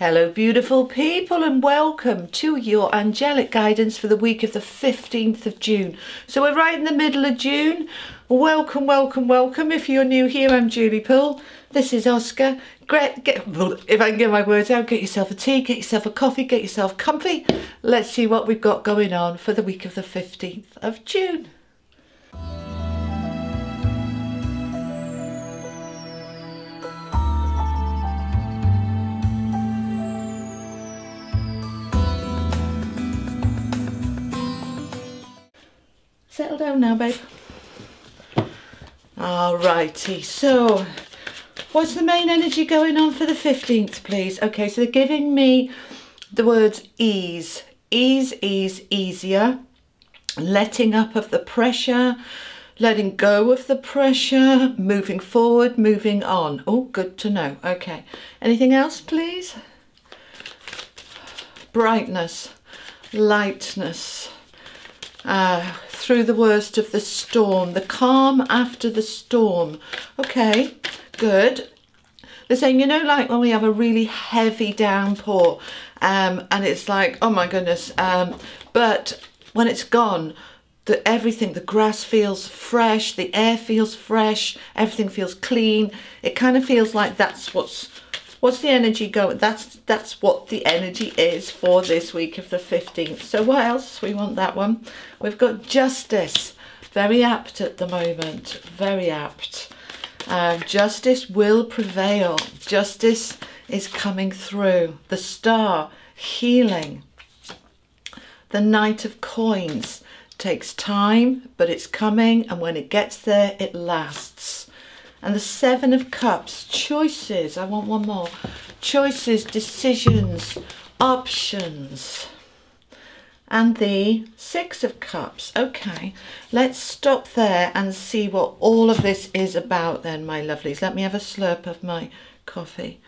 Hello beautiful people, and welcome to your angelic guidance for the week of the 15th of June. So we're right in the middle of June. Welcome, welcome, welcome. If you're new here, I'm Julie Poole. This is Oscar. If I can get my words out, get yourself a tea, get yourself a coffee, get yourself comfy. Let's see what we've got going on for the week of the 15th of June. Settle down now, babe. Alrighty, so what's the main energy going on for the 15th, please? Okay, so they're giving me the words ease. Ease, easier. Letting up of the pressure, letting go of the pressure, moving forward, moving on. Oh, good to know. Okay, anything else, please? Brightness, lightness. Through the worst of the storm, the calm after the storm. Okay, good. They're saying, you know, like when we have a really heavy downpour and it's like, oh my goodness, but when it's gone, the grass feels fresh, the air feels fresh, everything feels clean. It kind of feels like that's what's the energy going. That's what the energy is for this week of the 15th. So what else? We want that one. We've got justice. Very apt at the moment. Very apt. Justice will prevail. Justice is coming through. The star, healing. The Knight of Coins takes time, but it's coming, and when it gets there, it lasts. And the Seven of Cups, choices. I want one more. Choices, decisions, options. And the Six of Cups. Okay, let's stop there and see what all of this is about then, my lovelies. Let me have a slurp of my coffee.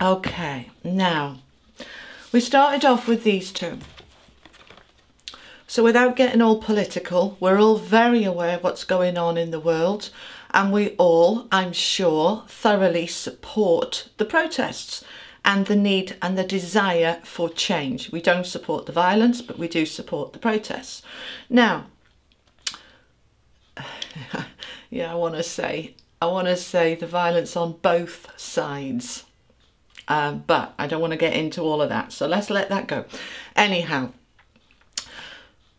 Okay, now, we started off with these two. So without getting all political, we're all very aware of what's going on in the world. And we all, I'm sure, thoroughly support the protests and the need and the desire for change. We don't support the violence, but we do support the protests. Now, yeah, I want to say the violence on both sides, but I don't want to get into all of that. So let's let that go. Anyhow,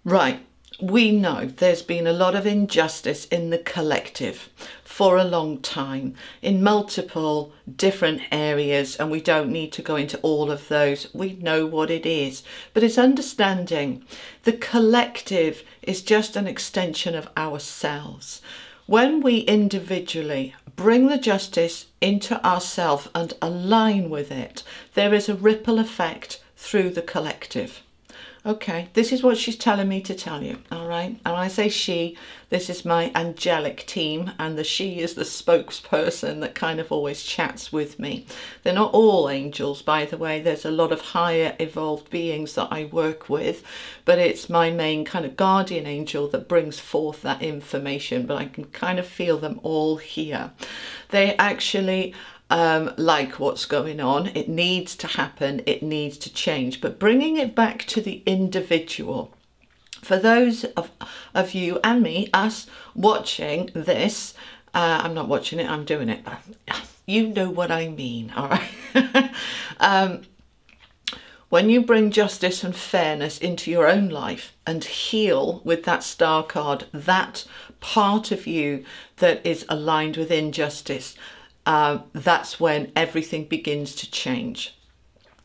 right. We know there's been a lot of injustice in the collective for a long time in multiple different areas, and we don't need to go into all of those. We know what it is, but it's understanding the collective is just an extension of ourselves. When we individually bring the justice into ourselves and align with it, there is a ripple effect through the collective. Okay, this is what she's telling me to tell you, all right? And when I say she, this is my angelic team, and the she is the spokesperson that kind of always chats with me. They're not all angels, by the way. There's a lot of higher evolved beings that I work with, but it's my main kind of guardian angel that brings forth that information, but I can kind of feel them all here. They actually like what's going on. It needs to happen, it needs to change, but bringing it back to the individual. For those of you and me, us watching this, I'm not watching it, I'm doing it, but you know what I mean, all right? When you bring justice and fairness into your own life and heal with that star card, that part of you that is aligned with injustice, that's when everything begins to change.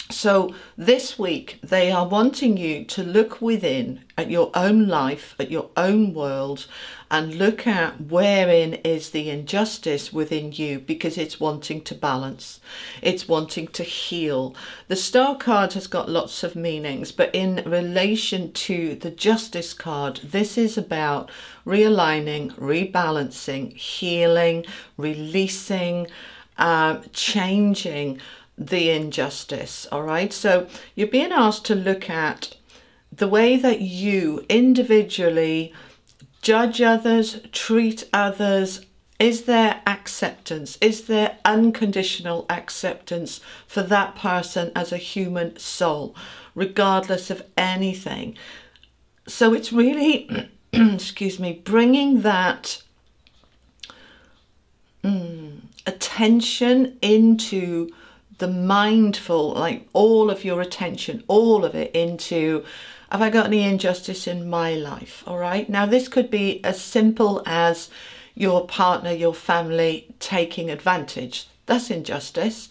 So this week they are wanting you to look within at your own life, at your own world, and look at wherein is the injustice within you, because it's wanting to balance, it's wanting to heal. The star card has got lots of meanings, but in relation to the justice card, this is about realigning, rebalancing, healing, releasing, changing the injustice. All right, so you're being asked to look at the way that you individually judge others, treat others, Is there acceptance? Is there unconditional acceptance for that person as a human soul, regardless of anything? So it's really, excuse me, bringing that attention into the mindful, like all of your attention, all of it into, have I got any injustice in my life? All right. Now, this could be as simple as your partner, your family taking advantage. That's injustice.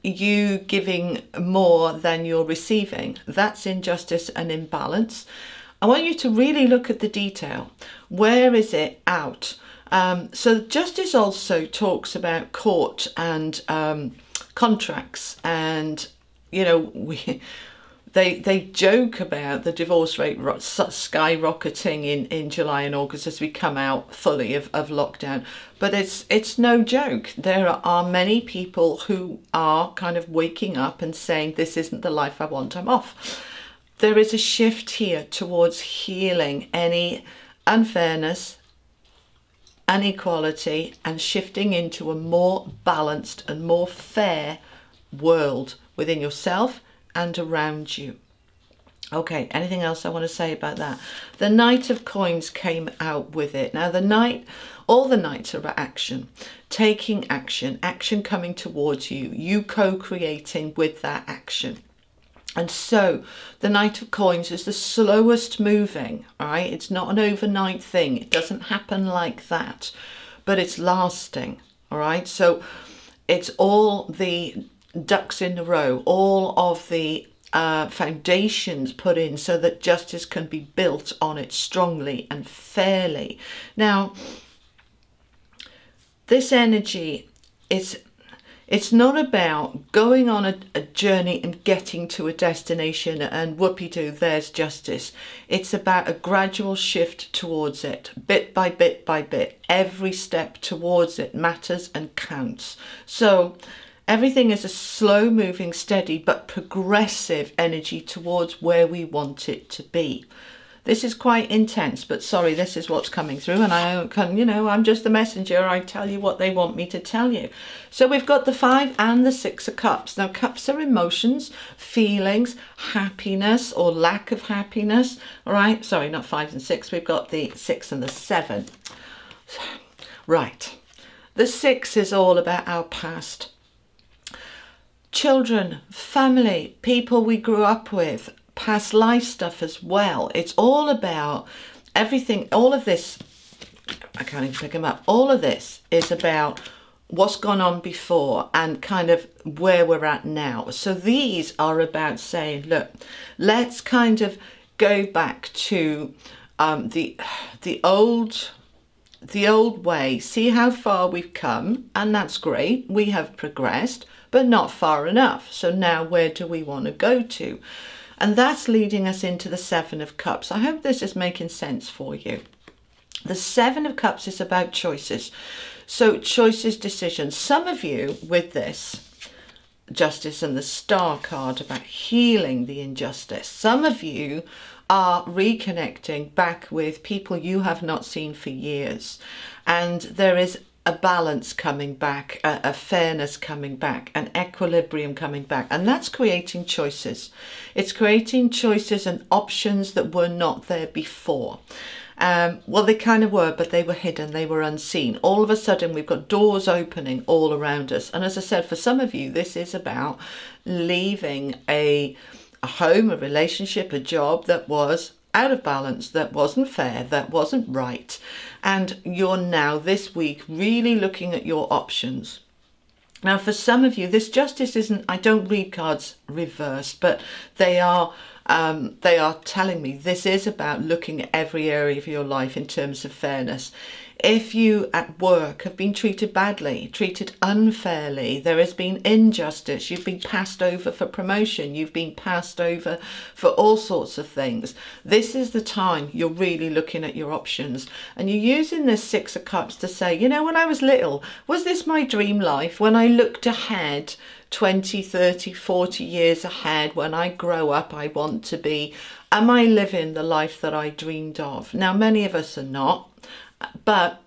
You giving more than you're receiving. That's injustice and imbalance. I want you to really look at the detail. Where is it out? So justice also talks about court and contracts, and you know, they joke about the divorce rate skyrocketing in July and August as we come out fully of lockdown. But it's no joke. There are many people who are kind of waking up and saying, this isn't the life I want, I'm off. There is a shift here towards healing any unfairness, inequality, and shifting into a more balanced and more fair world within yourself and around you. Okay, anything else I want to say about that? The Knight of Coins came out with it. Now, all the knights are about action, taking action, action coming towards you, you co-creating with that action. And so the Knight of Coins is the slowest moving, all right? It's not an overnight thing. It doesn't happen like that, but it's lasting, all right? So it's all the ducks in a row, all of the foundations put in so that justice can be built on it strongly and fairly. Now, this energy is... It's not about going on a journey and getting to a destination and whoopee-doo, there's justice. It's about a gradual shift towards it, bit by bit by bit. Every step towards it matters and counts. So everything is a slow moving, steady but progressive energy towards where we want it to be. This is quite intense, but sorry, this is what's coming through, and I can, you know, I'm just the messenger. I tell you what they want me to tell you. So we've got the 5 and the 6 of Cups. Now, cups are emotions, feelings, happiness or lack of happiness. All right, sorry, not 5 and 6. We've got the 6 and the 7. Right, the 6 is all about our past. Children, family, people we grew up with, past life stuff as well. It's all about everything. All of this, I can't even pick them up. All of this is about what's gone on before and kind of where we're at now. So these are about saying, look, let's kind of go back to the old way, see how far we've come, and that's great. We have progressed, but not far enough. So now where do we want to go to? And that's leading us into the 7 of Cups. I hope this is making sense for you. The 7 of Cups is about choices. So choices, decisions. Some of you with this Justice and the Star card about healing the injustice. Some of you are reconnecting back with people you have not seen for years. And there is a balance coming back, a fairness coming back, an equilibrium coming back, and that's creating choices. It's creating choices and options that were not there before. Well, they kind of were, but they were hidden, they were unseen. All of a sudden, we've got doors opening all around us. And as I said, for some of you, this is about leaving a home, a relationship, a job that was out of balance, that wasn't fair, that wasn't right. And you're now this week really looking at your options. Now, for some of you, this justice isn't, I don't read cards reversed, but they are telling me this is about looking at every area of your life in terms of fairness. If you at work have been treated badly, treated unfairly, there has been injustice, you've been passed over for promotion, you've been passed over for all sorts of things, this is the time you're really looking at your options. And you're using this 6 of Cups to say, you know, when I was little, was this my dream life? When I looked ahead 20, 30, 40 years ahead, when I grow up, I want to be, am I living the life that I dreamed of? Now, many of us are not. But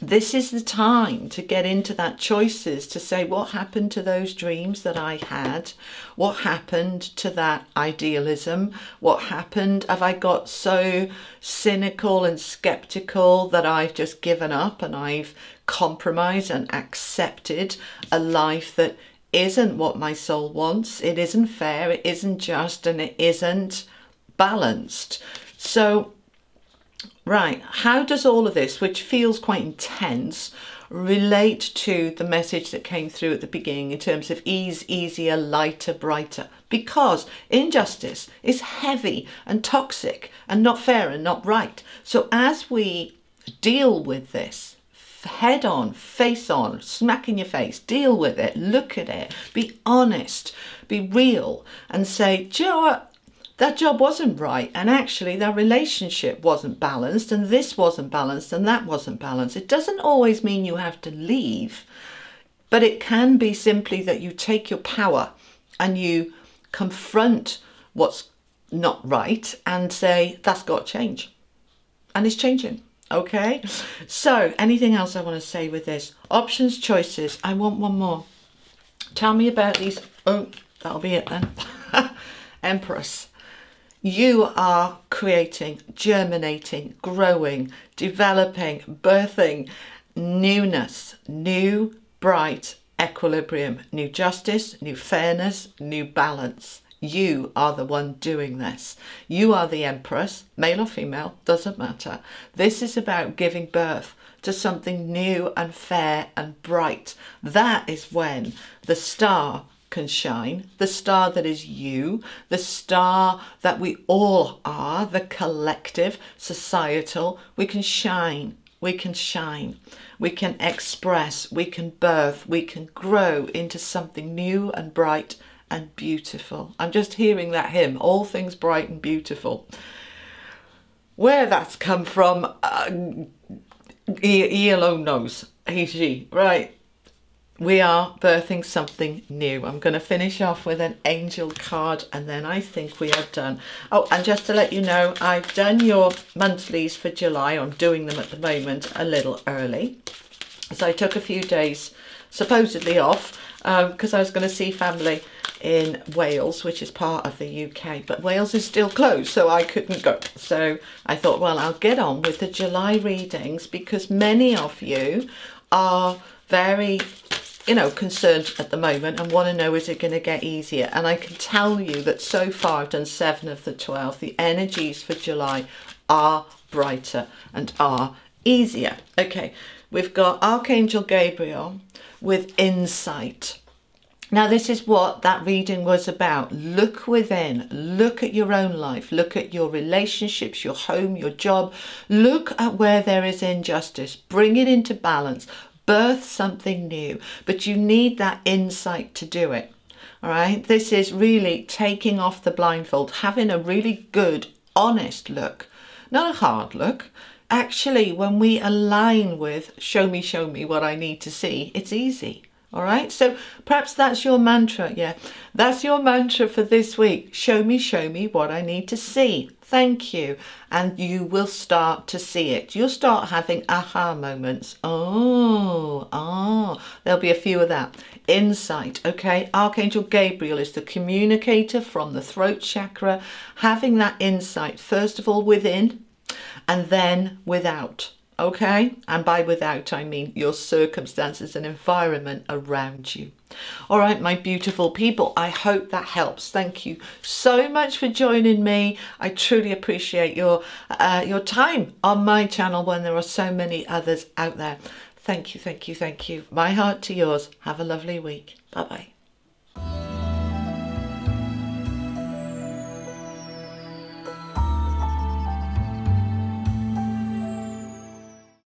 this is the time to get into that choices, to say, what happened to those dreams that I had? What happened to that idealism? What happened? Have I got so cynical and skeptical that I've just given up and I've compromised and accepted a life that isn't what my soul wants? It isn't fair, it isn't just, and it isn't balanced. So, right, how does all of this, which feels quite intense, relate to the message that came through at the beginning in terms of ease, easier, lighter, brighter? Because injustice is heavy and toxic and not fair and not right. So as we deal with this, head on, face on, smack in your face, deal with it, look at it, be honest, be real, and say, do you know what? That job wasn't right, and actually that relationship wasn't balanced, and this wasn't balanced, and that wasn't balanced. It doesn't always mean you have to leave, but it can be simply that you take your power and you confront what's not right and say, that's got to change. And it's changing. Okay, so anything else I want to say with this? Options, choices. I want one more. Tell me about these. Oh, that'll be it then. Empress. You are creating, germinating, growing, developing, birthing newness, new, bright equilibrium, new justice, new fairness, new balance. You are the one doing this. You are the Empress, male or female, doesn't matter. This is about giving birth to something new and fair and bright. That is when the star can shine, the star that is you, the star that we all are, the collective, societal. We can shine, we can shine, we can express, we can birth, we can grow into something new and bright and beautiful. I'm just hearing that hymn, all things bright and beautiful. Where that's come from, he alone knows, he, she, right? We are birthing something new. I'm going to finish off with an angel card and then I think we are done. Oh, and just to let you know, I've done your monthlies for July. I'm doing them at the moment a little early. So I took a few days supposedly off because I was going to see family in Wales, which is part of the UK, but Wales is still closed, so I couldn't go. So I thought, well, I'll get on with the July readings because many of you are very, you know, concerned at the moment and want to know, is it going to get easier? And I can tell you that so far I've done 7 of the 12. The energies for July are brighter and are easier. Okay, we've got Archangel Gabriel with insight. Now, this is what that reading was about. Look within, look at your own life, look at your relationships, your home, your job. Look at where there is injustice, bring it into balance, birth something new, but you need that insight to do it. All right, this is really taking off the blindfold, having a really good, honest look, not a hard look. Actually, when we align with show me what I need to see, it's easy. All right, so perhaps that's your mantra. Yeah, that's your mantra for this week. Show me what I need to see. Thank you. And you will start to see it. You'll start having aha moments. Oh, there'll be a few of that. Insight, okay? Archangel Gabriel is the communicator from the throat chakra, having that insight, first of all, within and then without. Okay, and by without I mean your circumstances and environment around you. All right, my beautiful people, I hope that helps. Thank you so much for joining me. I truly appreciate your time on my channel when there are so many others out there. Thank you, thank you, thank you. My heart to yours. Have a lovely week. Bye-bye.